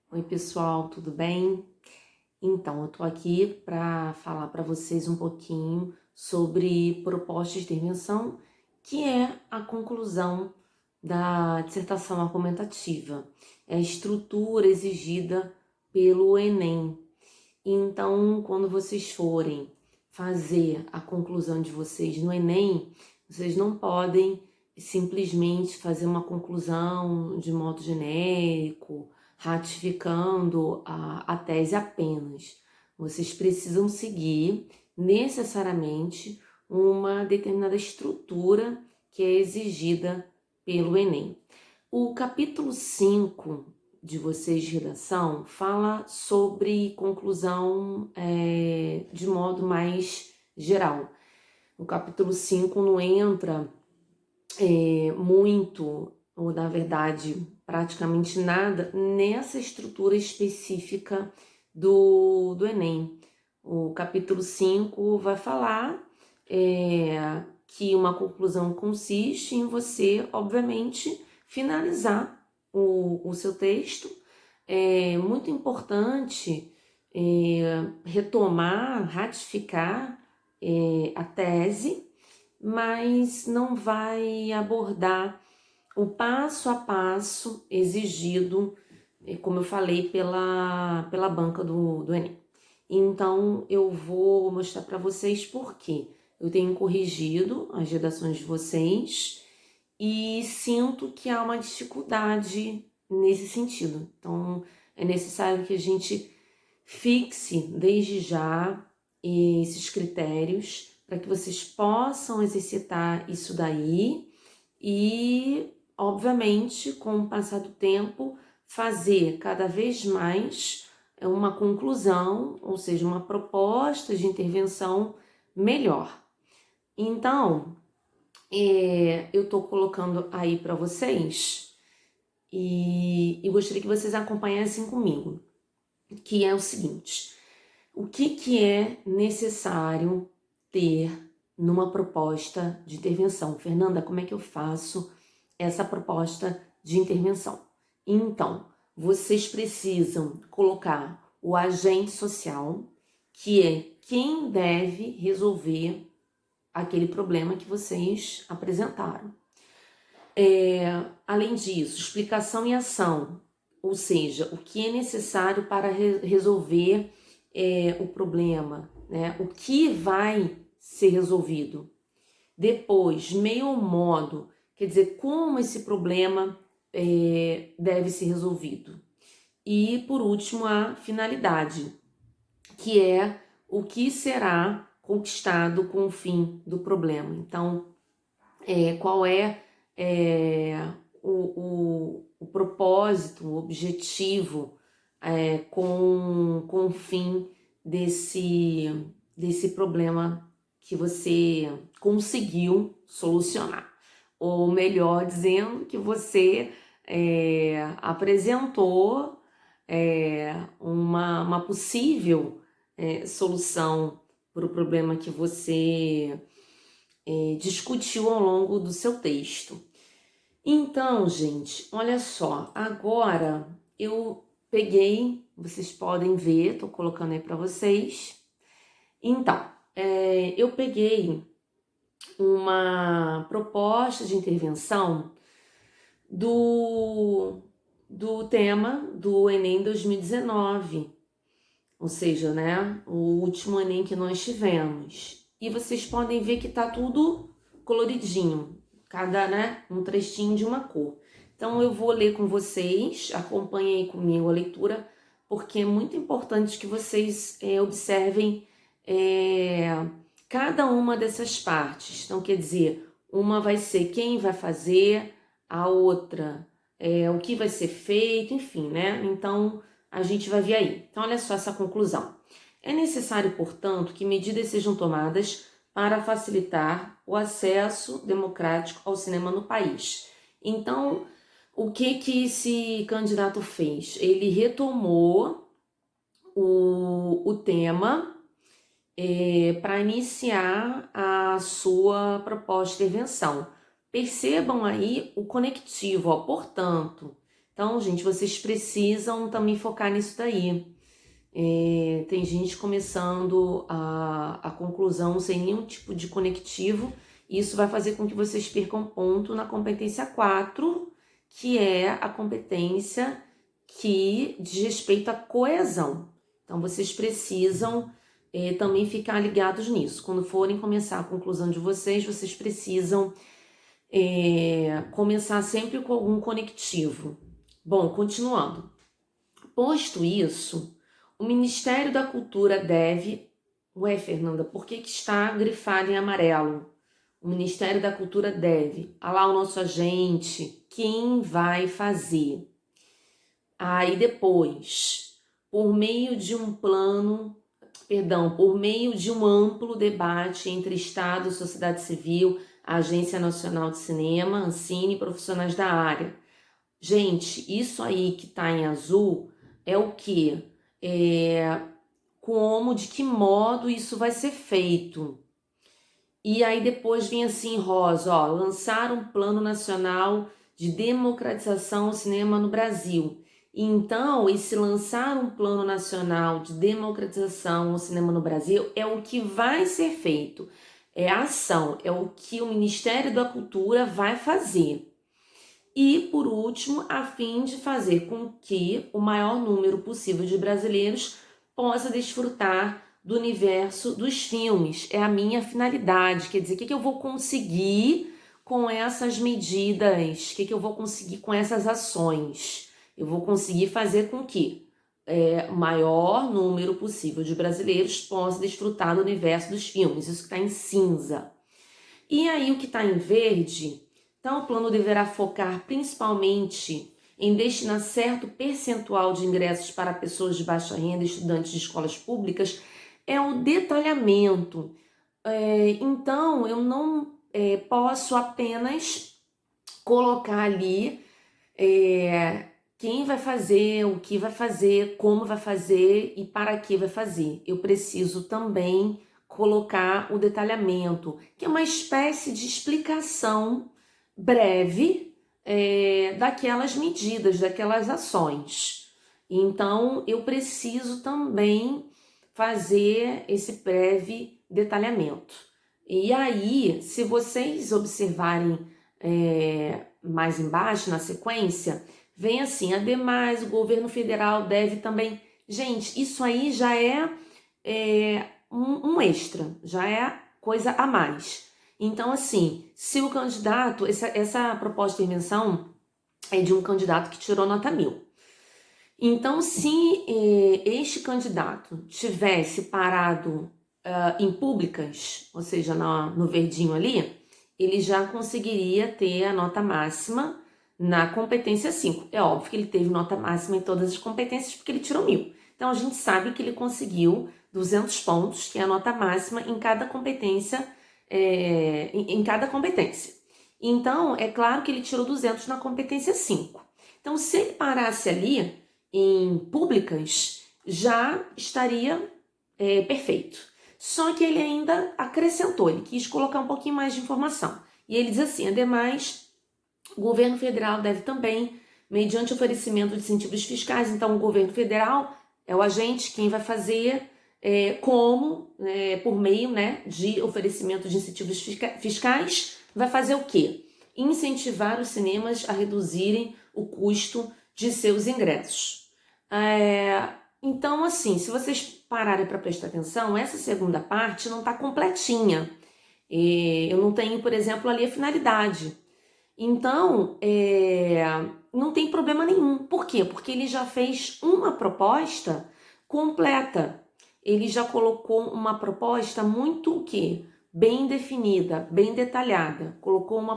Oi, pessoal, tudo bem? Então, eu tô aqui para falar para vocês um pouquinho sobre proposta de intervenção, que é a conclusão da dissertação argumentativa, é a estrutura exigida pelo Enem. Então, quando vocês forem fazer a conclusão de vocês no Enem, vocês não podem simplesmente fazer uma conclusão de modo genérico, ratificando a tese apenas. Vocês precisam seguir necessariamente uma determinada estrutura que é exigida pelo Enem. O capítulo 5 de vocês de redação fala sobre conclusão de modo mais geral. O capítulo 5 não entra muito, ou na verdade praticamente nada, nessa estrutura específica do Enem. O capítulo 5 vai falar que uma conclusão consiste em você, obviamente, finalizar o seu texto. É muito importante retomar, ratificar a tese, mas não vai abordar o passo a passo exigido, como eu falei, pela banca do Enem. Então, eu vou mostrar para vocês por quê. Eu tenho corrigido as redações de vocês e sinto que há uma dificuldade nesse sentido. Então, é necessário que a gente fixe desde já esses critérios para que vocês possam exercitar isso daí e, obviamente, com o passar do tempo, fazer cada vez mais uma conclusão, ou seja, uma proposta de intervenção melhor. Então, eu estou colocando aí para vocês e gostaria que vocês acompanhassem comigo, que é o seguinte: o que é necessário ter numa proposta de intervenção? Fernanda, como é que eu faço essa proposta de intervenção? Então, vocês precisam colocar o agente social, que é quem deve resolver aquele problema que vocês apresentaram. Além disso, explicação e ação, ou seja, o que é necessário para resolver o problema, né? O que vai ser resolvido. Depois, meio ou modo, quer dizer, como esse problema deve ser resolvido. E, por último, a finalidade, que é o que será conquistado com o fim do problema. Então, qual é o propósito, o objetivo com o fim desse problema que você conseguiu solucionar. Ou melhor dizendo, que você apresentou uma possível solução para o problema que você discutiu ao longo do seu texto. Então, gente, olha só, agora eu peguei, vocês podem ver, estou colocando aí para vocês. Então, eu peguei uma proposta de intervenção do tema do Enem 2019, ou seja, né, o último Enem que nós tivemos. E vocês podem ver que tá tudo coloridinho, cada, né, um trechinho de uma cor. Então eu vou ler com vocês, acompanhem aí comigo a leitura, porque é muito importante que vocês observem cada uma dessas partes. Então, quer dizer, uma vai ser quem vai fazer, a outra o que vai ser feito, enfim, né? Então, a gente vai ver aí. Então, olha só essa conclusão. É necessário, portanto, que medidas sejam tomadas para facilitar o acesso democrático ao cinema no país. Então, o que esse candidato fez? Ele retomou o tema para iniciar a sua proposta de intervenção. Percebam aí o conectivo, ó, portanto. Então, gente, vocês precisam também focar nisso daí. Tem gente começando a conclusão sem nenhum tipo de conectivo. Isso vai fazer com que vocês percam ponto na competência 4, que é a competência que diz respeito à coesão. Então, vocês precisam também ficar ligados nisso. Quando forem começar a conclusão de vocês, vocês precisam começar sempre com algum conectivo. Bom, continuando. Posto isso, o Ministério da Cultura deve... Ué, Fernanda, por que está grifado em amarelo? O Ministério da Cultura deve. Ah lá o nosso agente. Quem vai fazer? Aí depois, por meio de um amplo debate entre Estado, sociedade civil, Agência Nacional de Cinema, Ancine e profissionais da área. Gente, isso aí que tá em azul é o quê? Como, de que modo isso vai ser feito. E aí depois vem assim em rosa, ó, lançar um plano nacional de democratização do cinema no Brasil. Então, esse lançar um plano nacional de democratização do cinema no Brasil é o que vai ser feito. É a ação, é o que o Ministério da Cultura vai fazer. E, por último, a fim de fazer com que o maior número possível de brasileiros possa desfrutar do universo dos filmes. É a minha finalidade, quer dizer, o que eu vou conseguir com essas medidas? O que eu vou conseguir com essas ações? Eu vou conseguir fazer com que o maior número possível de brasileiros possa desfrutar do universo dos filmes. Isso que está em cinza. E aí o que está em verde... Então, o plano deverá focar principalmente em destinar certo percentual de ingressos para pessoas de baixa renda e estudantes de escolas públicas. É o detalhamento. Então, eu não posso apenas colocar ali quem vai fazer, o que vai fazer, como vai fazer e para que vai fazer. Eu preciso também colocar o detalhamento, que é uma espécie de explicação breve daquelas medidas, daquelas ações. Então, eu preciso também fazer esse breve detalhamento. E aí, se vocês observarem mais embaixo, na sequência, vem assim, ademais, o governo federal deve também... Gente, isso aí já é um extra, já é coisa a mais. Então, assim, se o candidato... Essa proposta de intervenção é de um candidato que tirou nota 1000. Então, se este candidato tivesse parado em públicas, ou seja, no verdinho ali, ele já conseguiria ter a nota máxima na competência 5. É óbvio que ele teve nota máxima em todas as competências porque ele tirou 1000. Então, a gente sabe que ele conseguiu 200 pontos, que é a nota máxima em cada competência, Então, é claro que ele tirou 200 na competência 5. Então, se ele parasse ali em públicas, já estaria perfeito. Só que ele ainda acrescentou, ele quis colocar um pouquinho mais de informação. E ele diz assim, ademais, o governo federal deve também, mediante oferecimento de incentivos fiscais, então o governo federal é o agente, quem vai fazer... por meio de oferecimento de incentivos fiscais, vai fazer o quê? Incentivar os cinemas a reduzirem o custo de seus ingressos. Então, assim, se vocês pararem para prestar atenção, essa segunda parte não está completinha. Eu não tenho, por exemplo, ali a finalidade. Então, não tem problema nenhum. Por quê? Porque ele já fez uma proposta completa. Ele já colocou uma proposta muito bem definida, bem detalhada. Colocou uma